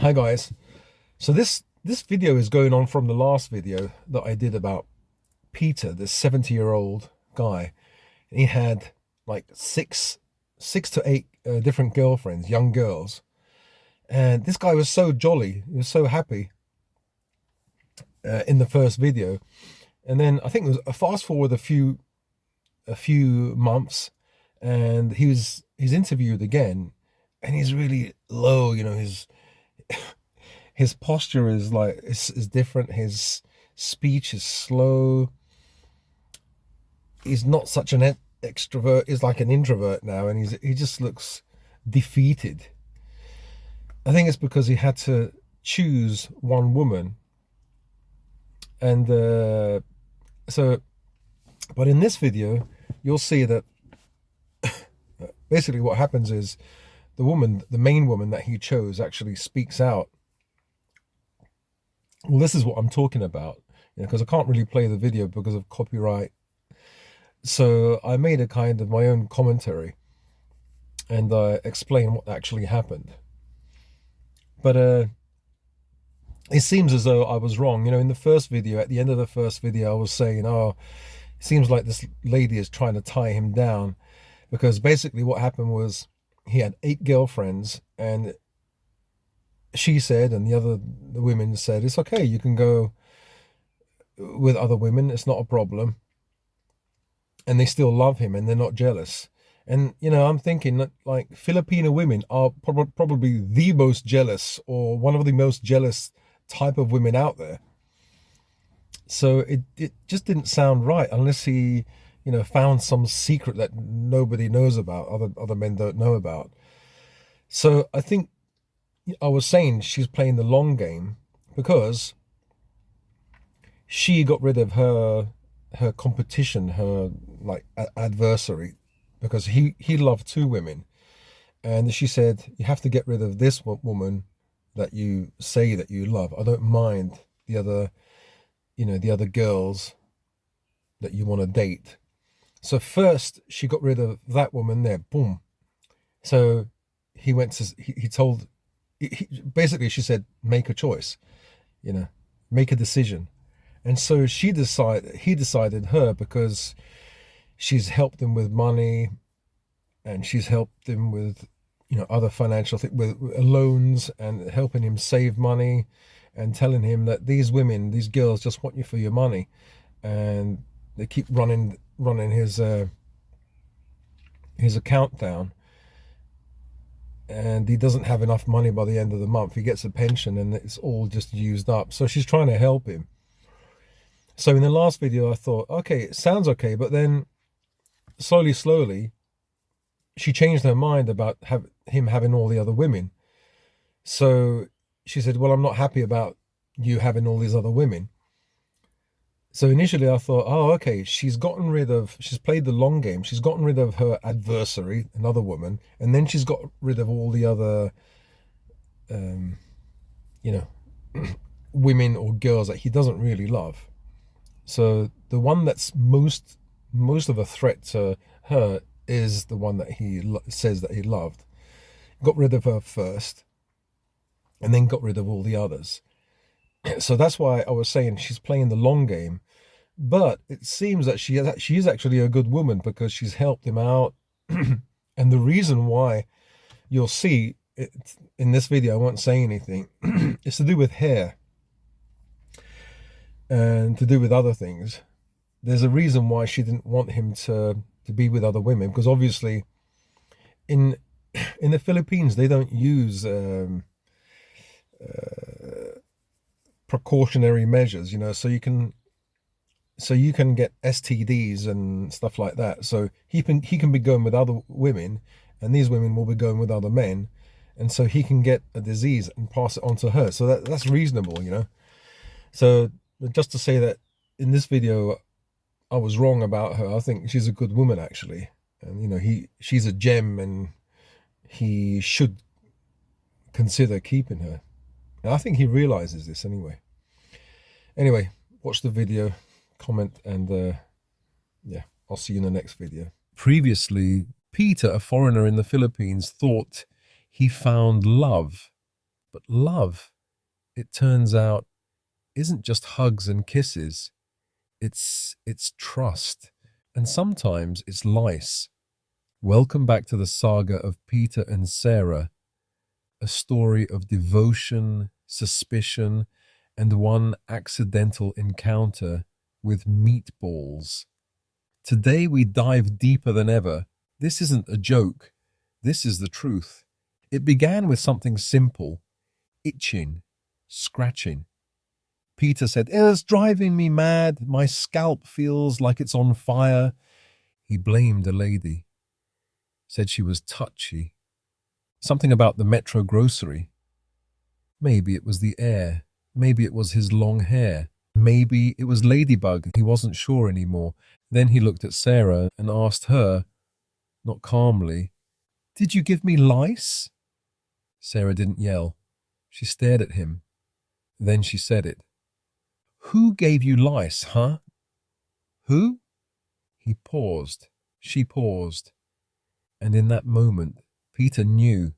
Hi guys. So this video is going on from the last video that I did about Peter, this 70-year-old guy. He had like six to eight different girlfriends, young girls. And this guy was so jolly. He was so happy in the first video. And then I think it was a fast forward a few months, and he's interviewed again, and he's really low. His posture is like is different. His speech is slow. He's not such an extrovert. He's like an introvert now, and he just looks defeated. I think it's because he had to choose one woman, and but in this video, you'll see that basically what happens is the main woman that he chose, actually speaks out. Well, this is what I'm talking about, because I can't really play the video because of copyright. So I made a kind of my own commentary and explain what actually happened. But it seems as though I was wrong. In the first video, at the end of the first video, I was saying, oh, it seems like this lady is trying to tie him down, because basically what happened was he had 8 girlfriends, and she said, and the women said, it's okay, you can go with other women, it's not a problem. And they still love him, and they're not jealous. And, I'm thinking that, like, Filipino women are probably the most jealous, or one of the most jealous type of women out there. So it just didn't sound right, unless he, found some secret that nobody knows about, other men don't know about. So I think I was saying she's playing the long game, because she got rid of her competition, her like adversary, because he loved 2 women, and she said, you have to get rid of this woman that you say that you love. I don't mind the other girls that you want to date. So first she got rid of that woman there, boom. So he went to he told basically, she said, make a choice, make a decision. And so he decided her, because she's helped him with money, and she's helped him with, other financial things, with loans, and helping him save money, and telling him that these girls just want you for your money, and they keep running his account down, and he doesn't have enough money by the end of the month. He gets a pension, and it's all just used up. So she's trying to help him. So in the last video, I thought, okay, it sounds okay. But then slowly, she changed her mind about him having all the other women. So she said, well, I'm not happy about you having all these other women. So initially I thought, oh, okay, she's played the long game. She's gotten rid of her adversary, another woman, and then she's got rid of all the other, women or girls that he doesn't really love. So the one that's most of a threat to her is the one that he says that he loved. Got rid of her first, and then got rid of all the others. So that's why I was saying she's playing the long game. But it seems that she is actually a good woman, because she's helped him out. And the reason why, you'll see it in this video, I won't say anything, it's to do with hair and to do with other things. There's a reason why she didn't want him to be with other women, because obviously in the Philippines they don't use precautionary measures, so you can get STDs and stuff like that. So he can be going with other women, and these women will be going with other men, and so he can get a disease and pass it on to her. So that's reasonable, So just to say that in this video I was wrong about her. I think she's a good woman, actually, and she's a gem, and he should consider keeping her. And I think he realizes this anyway. Anyway, watch the video, comment, and yeah, I'll see you in the next video. Previously, Peter, a foreigner in the Philippines, thought he found love, But love, it turns out, isn't just hugs and kisses. It's trust. And sometimes it's lice. Welcome back to the saga of Peter and Sarah, a story of devotion, suspicion, and one accidental encounter with meatballs. Today we dive deeper than ever. This isn't a joke. This is the truth. It began with something simple: itching, scratching. Peter said, "It's driving me mad. My scalp feels like it's on fire." He blamed a lady. Said she was touchy. Something about the Metro grocery. Maybe it was the air. Maybe it was his long hair. Maybe it was Ladybug. He wasn't sure anymore. Then he looked at Sarah and asked her, not calmly, "Did you give me lice?" Sarah didn't yell. She stared at him. Then she said it. "Who gave you lice, huh?" "Who?" He paused. She paused. And in that moment, Peter knew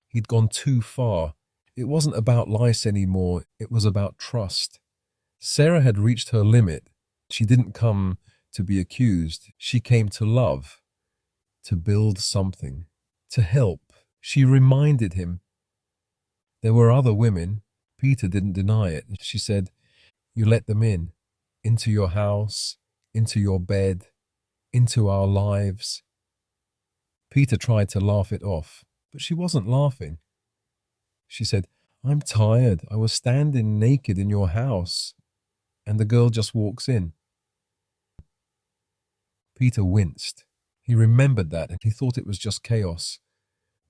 he'd gone too far. It wasn't about lice anymore. It was about trust. Sarah had reached her limit. She didn't come to be accused. She came to love, to build something, to help. She reminded him. There were other women. Peter didn't deny it. She said, "You let them in, into your house, into your bed, into our lives." Peter tried to laugh it off, but she wasn't laughing. She said, "I'm tired. I was standing naked in your house." And the girl just walks in. Peter winced. He remembered that and he thought it was just chaos.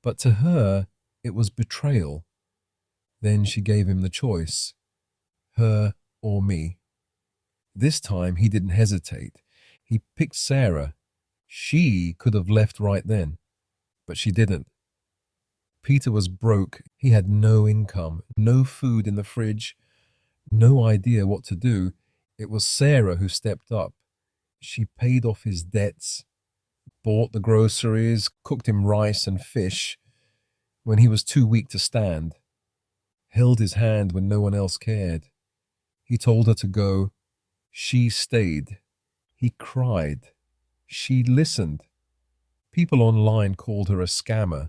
But to her, it was betrayal. Then she gave him the choice, her or me. This time he didn't hesitate. He picked Sarah. She could have left right then, but she didn't. Peter was broke. He had no income, no food in the fridge, no idea what to do. It was Sarah who stepped up. She paid off his debts, bought the groceries, cooked him rice and fish when he was too weak to stand, held his hand when no one else cared. He told her to go. She stayed. He cried. She listened. People online called her a scammer,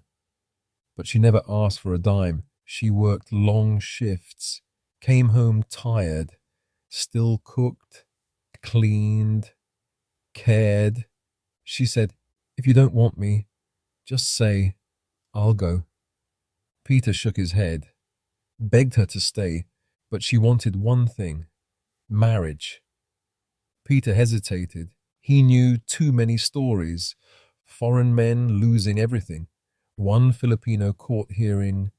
but she never asked for a dime. She worked long shifts, came home tired, still cooked, cleaned, cared. She said, "If you don't want me, just say, I'll go." Peter shook his head, begged her to stay, but she wanted one thing: marriage. Peter hesitated. He knew too many stories. Foreign men losing everything. One Filipino court hearing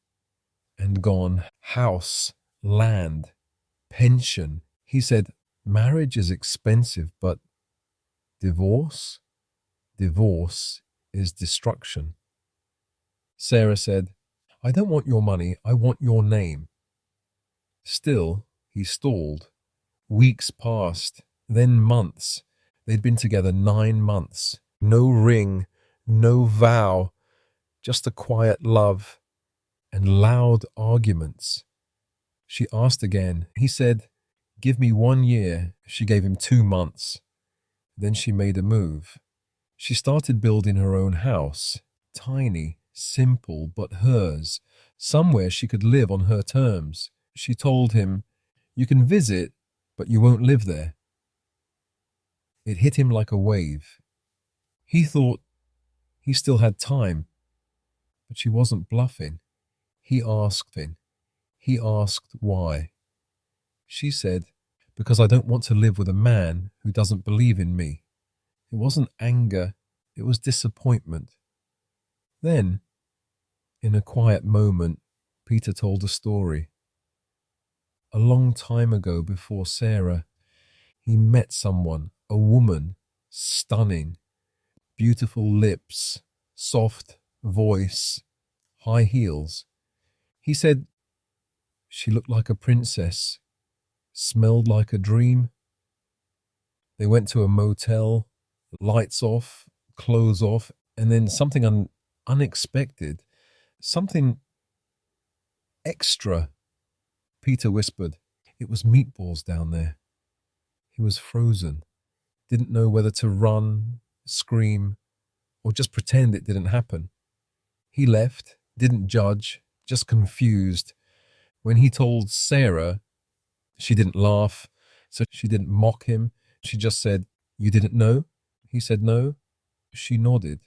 and gone. House, land, pension. He said, "Marriage is expensive, but divorce? Divorce is destruction." Sarah said, "I don't want your money. I want your name." Still, he stalled. Weeks passed, then months. They'd been together 9 months. No ring, no vow, just a quiet love and loud arguments. She asked again. He said, "Give me 1 year." She gave him 2 months. Then she made a move. She started building her own house. Tiny, simple, but hers. Somewhere she could live on her terms. She told him, "You can visit, but you won't live there." It hit him like a wave. He thought he still had time, but she wasn't bluffing. He asked why. She said, "Because I don't want to live with a man who doesn't believe in me." It wasn't anger, it was disappointment. Then, in a quiet moment, Peter told a story. A long time ago, before Sarah, he met someone, a woman, stunning, beautiful lips, soft voice, high heels. He said she looked like a princess, smelled like a dream. They went to a motel, lights off, clothes off, and then something unexpected, something Extra, Peter whispered. It was meatballs down there. He was frozen, didn't know whether to run, scream, or just pretend it didn't happen. He left, didn't judge, just confused. When he told Sarah, she didn't laugh, so she didn't mock him. She just said, "You didn't know?" He said no. She nodded.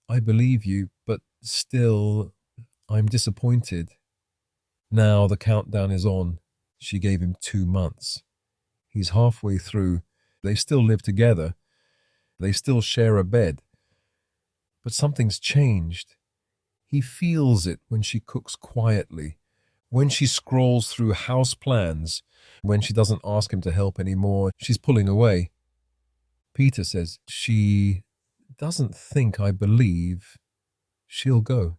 "I believe you, but still, I'm disappointed." Now the countdown is on. She gave him 2 months. He's halfway through. They still live together. They still share a bed. But something's changed. He feels it when she cooks quietly, when she scrolls through house plans, when she doesn't ask him to help anymore. She's pulling away. Peter says, "She doesn't think I believe she'll go."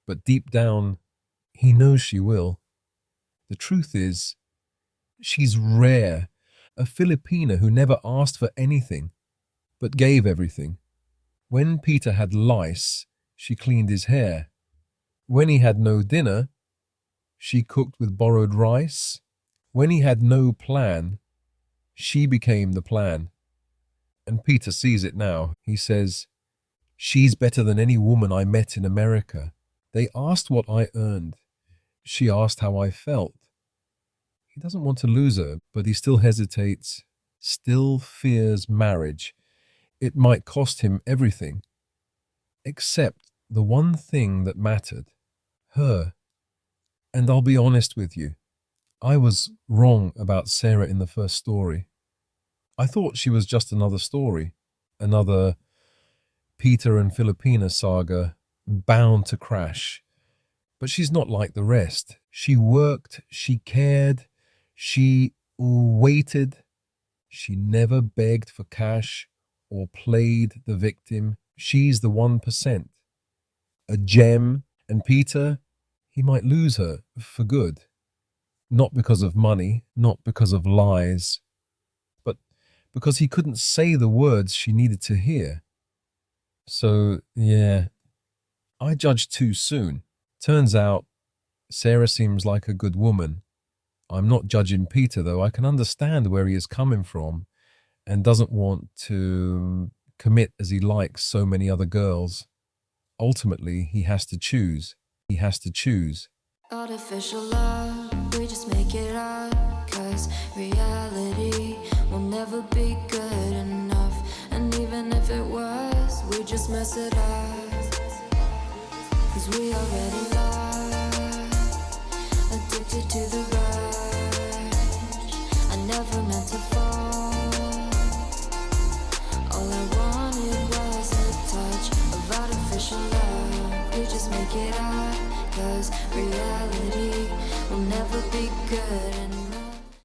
But deep down, he knows she will. The truth is, she's rare, a Filipina who never asked for anything, but gave everything. When Peter had lice, she cleaned his hair. When he had no dinner, she cooked with borrowed rice. When he had no plan, she became the plan. And Peter sees it now. He says, "She's better than any woman I met in America. They asked what I earned. She asked how I felt." He doesn't want to lose her, but he still hesitates, still fears marriage. It might cost him everything, except the one thing that mattered, her. And I'll be honest with you, I was wrong about Sarah in the first story. I thought she was just another story, another Peter and Filipina saga bound to crash. But she's not like the rest. She worked, she cared, she waited. She never begged for cash or played the victim. She's the 1%. A gem. And Peter, he might lose her for good. Not because of money, not because of lies, but because he couldn't say the words she needed to hear. So, yeah, I judged too soon. Turns out, Sarah seems like a good woman. I'm not judging Peter, though. I can understand where he is coming from and doesn't want to commit as he likes so many other girls. Ultimately, he has to choose. He has to choose. Artificial love, we just make it up, 'cause reality will never be good enough. And even if it was, we just mess it up, 'cause we already lost, addicted to the rush. I never meant to fall. All I wanted was a touch of artificial love. We just make it up, 'cause reality